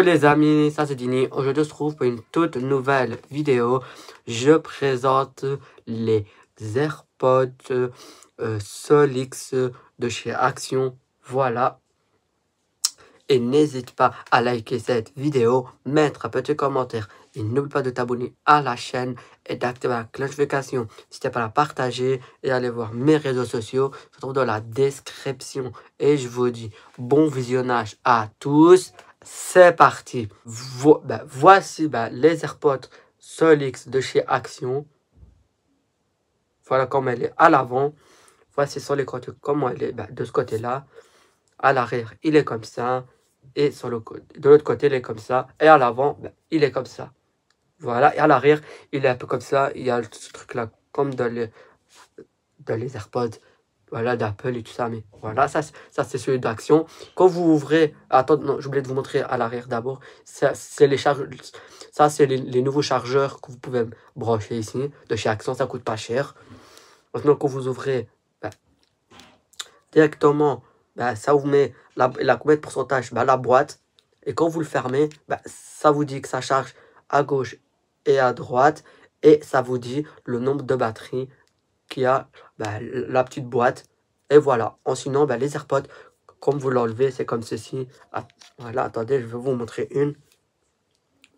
Coucou les amis, ça c'est Dini. Aujourd'hui on se retrouve pour une toute nouvelle vidéo. Je présente les AirPods Sol X de chez Action. Voilà. Et n'hésite pas à liker cette vidéo, mettre un petit commentaire. Et n'oublie pas de t'abonner à la chaîne et d'activer la cloche de notification. N'hésite pas à la partager et aller voir mes réseaux sociaux. Ça se trouve dans la description. Et je vous dis bon visionnage à tous. C'est parti. Voici les AirPods Sol X de chez Action. Voilà comment elle est à l'avant. Voici sur les côtés comment elle est de ce côté-là. À l'arrière, il est comme ça. Et sur le côté, de l'autre côté, il est comme ça. Et à l'avant, il est comme ça. Voilà. Et à l'arrière, il est un peu comme ça. Il y a ce truc-là, comme dans les AirPods. Voilà, d'Apple et tout ça. Mais voilà, ça c'est celui d'Action. Quand vous ouvrez... Attends, non, j'ai oublié de vous montrer à l'arrière d'abord. Ça, c'est les nouveaux chargeurs que vous pouvez brancher ici. De chez Action, ça coûte pas cher. Maintenant, quand vous ouvrez directement... ça vous met combien de pourcentage, la boîte. Et quand vous le fermez, ça vous dit que ça charge à gauche et à droite. Et ça vous dit le nombre de batteries qu'il y a la petite boîte. Et voilà. Sinon, les AirPods, comme vous l'enlevez, c'est comme ceci. Voilà, attendez, je vais vous montrer une.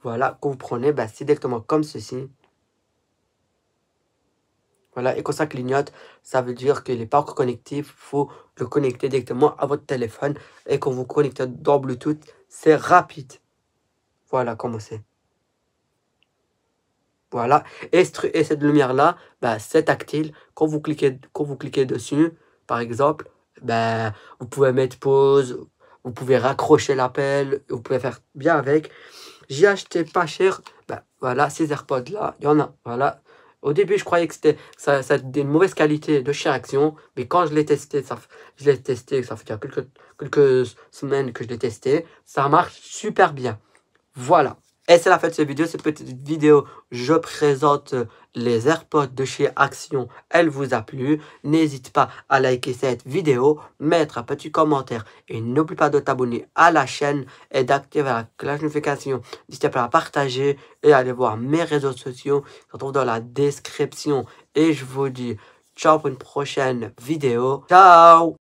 Voilà, quand vous prenez, c'est directement comme ceci. Voilà, et quand ça clignote, ça veut dire qu'il n'est pas encore connecté. Il faut le connecter directement à votre téléphone. Et quand vous connectez dans Bluetooth, c'est rapide. Voilà comment c'est. Voilà. Et cette lumière-là, c'est tactile. Quand vous cliquez dessus, par exemple, vous pouvez mettre pause. Vous pouvez raccrocher l'appel. Vous pouvez faire bien avec. J'ai acheté pas cher. Voilà, ces AirPods-là, il y en a. Voilà. Au début, je croyais que c'était une mauvaise qualité de chez Action. Mais quand je l'ai testé, ça fait quelques semaines que je l'ai testé. Ça marche super bien. Voilà. Et c'est la fin de cette vidéo. Cette petite vidéo, je présente les AirPods de chez Action. Elle vous a plu. N'hésite pas à liker cette vidéo, mettre un petit commentaire. Et n'oublie pas de t'abonner à la chaîne et d'activer la cloche de notification. N'hésitez pas à la partager et à aller voir mes réseaux sociaux. Ils se retrouvent dans la description. Et je vous dis ciao pour une prochaine vidéo. Ciao!